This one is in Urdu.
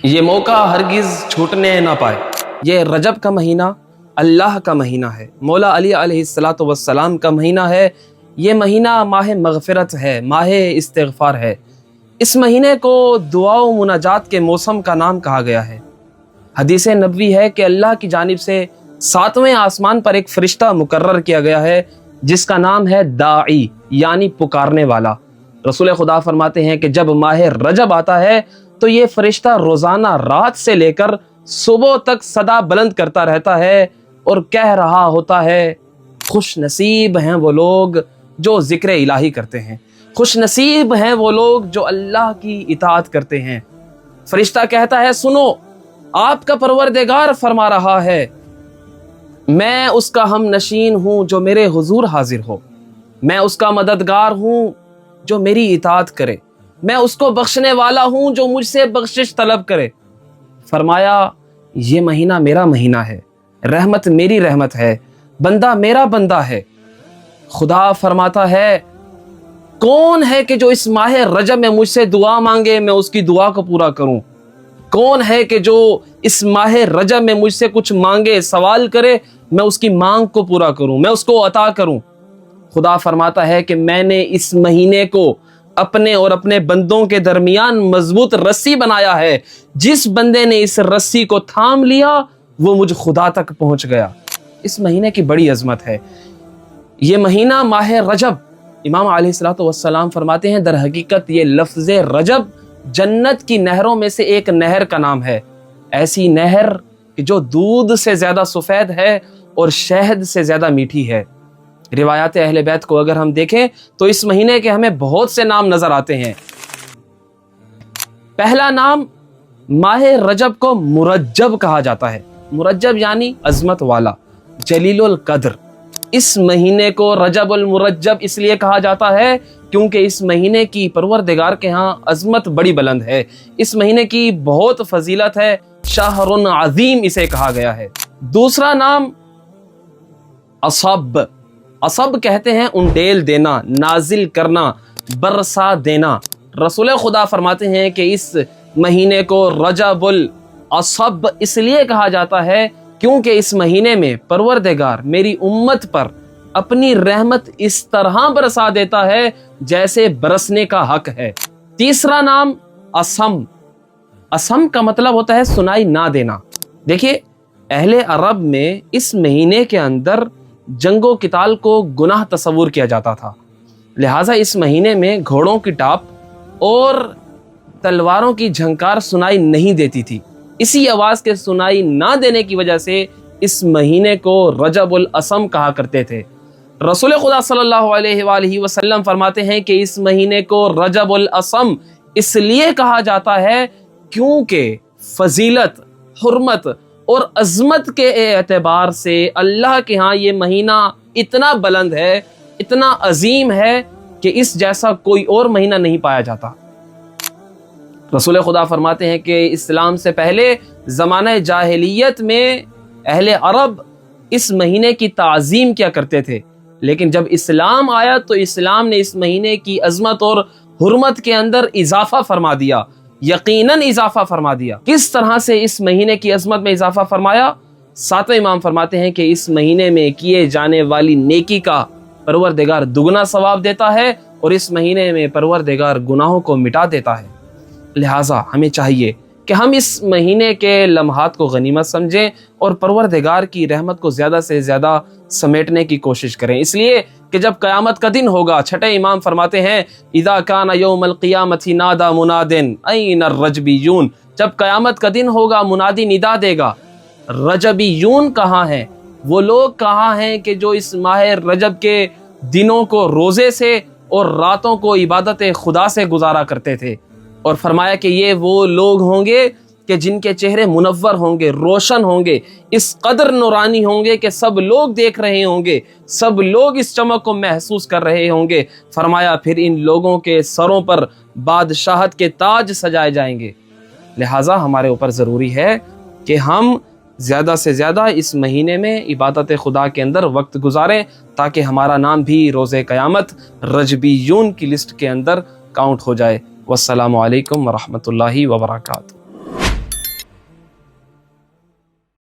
یہ موقع ہرگز چھوٹنے نہ پائے۔ یہ رجب کا مہینہ اللہ کا مہینہ ہے، مولا علی علیہ الصلاۃ والسلام کا مہینہ ہے۔ یہ مہینہ ماہ مغفرت ہے، ماہ استغفار ہے۔ اس مہینے کو دعا و مناجات کے موسم کا نام کہا گیا ہے۔ حدیث نبوی ہے کہ اللہ کی جانب سے 7ویں آسمان پر ایک فرشتہ مقرر کیا گیا ہے جس کا نام ہے داعی، یعنی پکارنے والا۔ رسول خدا فرماتے ہیں کہ جب ماہ رجب آتا ہے تو یہ فرشتہ روزانہ رات سے لے کر صبح تک صدا بلند کرتا رہتا ہے اور کہہ رہا ہوتا ہے، خوش نصیب ہیں وہ لوگ جو ذکر الہی کرتے ہیں، خوش نصیب ہیں وہ لوگ جو اللہ کی اطاعت کرتے ہیں۔ فرشتہ کہتا ہے، سنو، آپ کا پروردگار فرما رہا ہے، میں اس کا ہم نشین ہوں جو میرے حضور حاضر ہو، میں اس کا مددگار ہوں جو میری اطاعت کرے، میں اس کو بخشنے والا ہوں جو مجھ سے بخشش طلب کرے۔ فرمایا، یہ مہینہ میرا مہینہ ہے، رحمت میری رحمت ہے، بندہ میرا بندہ ہے۔ خدا فرماتا ہے، کون ہے کہ جو اس ماہ رجب میں مجھ سے دعا مانگے میں اس کی دعا کو پورا کروں؟ کون ہے کہ جو اس ماہ رجب میں مجھ سے کچھ مانگے، سوال کرے، میں اس کی مانگ کو پورا کروں، میں اس کو عطا کروں؟ خدا فرماتا ہے کہ میں نے اس مہینے کو اپنے اور اپنے بندوں کے درمیان مضبوط رسی بنایا ہے، جس بندے نے اس رسی کو تھام لیا وہ مجھ خدا تک پہنچ گیا۔ اس مہینے کی بڑی عظمت ہے۔ یہ مہینہ ماہ رجب، امام علیہ الصلوۃ والسلام فرماتے ہیں، در حقیقت یہ لفظ رجب جنت کی نہروں میں سے ایک نہر کا نام ہے، ایسی نہر کہ جو دودھ سے زیادہ سفید ہے اور شہد سے زیادہ میٹھی ہے۔ روایات اہل بیت کو اگر ہم دیکھیں تو اس مہینے کے ہمیں بہت سے نام نظر آتے ہیں۔ پہلا نام، ماہ رجب کو مرجب کہا جاتا ہے۔ مرجب یعنی عظمت والا، جلیل القدر۔ اس مہینے کو رجب المرجب اس لیے کہا جاتا ہے کیونکہ اس مہینے کی پروردگار کے ہاں عظمت بڑی بلند ہے، اس مہینے کی بہت فضیلت ہے، شہر عظیم اسے کہا گیا ہے۔ دوسرا نام اصب، اصب کہتے ہیں انڈیل دینا، نازل کرنا، برسا دینا۔ رسول خدا فرماتے ہیں کہ اس مہینے کو رجب الاصب اس لیے کہا جاتا ہے کیونکہ اس مہینے میں پروردگار میری امت پر اپنی رحمت اس طرح برسا دیتا ہے جیسے برسنے کا حق ہے۔ تیسرا نام اسم، اسم کا مطلب ہوتا ہے سنائی نہ دینا۔ دیکھیے، اہل عرب میں اس مہینے کے اندر جنگ و قتال کو گناہ تصور کیا جاتا تھا، لہٰذا اس مہینے میں گھوڑوں کی ٹاپ اور تلواروں کی جھنکار سنائی نہیں دیتی تھی۔ اسی آواز کے سنائی نہ دینے کی وجہ سے اس مہینے کو رجب الاسم کہا کرتے تھے۔ رسول خدا صلی اللہ علیہ وآلہ وسلم فرماتے ہیں کہ اس مہینے کو رجب الاسم اس لیے کہا جاتا ہے کیونکہ فضیلت، حرمت اور عظمت کے اعتبار سے اللہ کے ہاں یہ مہینہ اتنا بلند ہے، اتنا عظیم ہے کہ اس جیسا کوئی اور مہینہ نہیں پایا جاتا۔ رسول خدا فرماتے ہیں کہ اسلام سے پہلے زمانہ جاہلیت میں اہل عرب اس مہینے کی تعظیم کیا کرتے تھے، لیکن جب اسلام آیا تو اسلام نے اس مہینے کی عظمت اور حرمت کے اندر اضافہ فرما دیا، یقیناً اضافہ فرما دیا۔ کس طرح سے اس مہینے کی عظمت میں اضافہ فرمایا؟ 7ویں امام فرماتے ہیں کہ اس مہینے میں کیے جانے والی نیکی کا پروردگار دگنا ثواب دیتا ہے اور اس مہینے میں پروردگار گناہوں کو مٹا دیتا ہے۔ لہٰذا ہمیں چاہیے کہ ہم اس مہینے کے لمحات کو غنیمت سمجھیں اور پروردگار کی رحمت کو زیادہ سے زیادہ سمیٹنے کی کوشش کریں، اس لیے کہ جب قیامت کا دن ہوگا، 6 امام فرماتے ہیں، اذا کان یوم القیامت نادى مناد این الرجبیون، جب قیامت کا دن ہوگا منادی ندا دے گا، رجبیون کہاں ہیں؟ وہ لوگ کہاں ہیں کہ جو اس ماہ رجب کے دنوں کو روزے سے اور راتوں کو عبادت خدا سے گزارا کرتے تھے؟ اور فرمایا کہ یہ وہ لوگ ہوں گے کہ جن کے چہرے منور ہوں گے، روشن ہوں گے، اس قدر نورانی ہوں گے کہ سب لوگ دیکھ رہے ہوں گے، سب لوگ اس چمک کو محسوس کر رہے ہوں گے۔ فرمایا پھر ان لوگوں کے سروں پر بادشاہت کے تاج سجائے جائیں گے۔ لہٰذا ہمارے اوپر ضروری ہے کہ ہم زیادہ سے زیادہ اس مہینے میں عبادت خدا کے اندر وقت گزاریں تاکہ ہمارا نام بھی روز قیامت رجبیون کی لسٹ کے اندر کاؤنٹ ہو جائے۔ والسلام علیکم ورحمۃ اللہ وبرکاتہ۔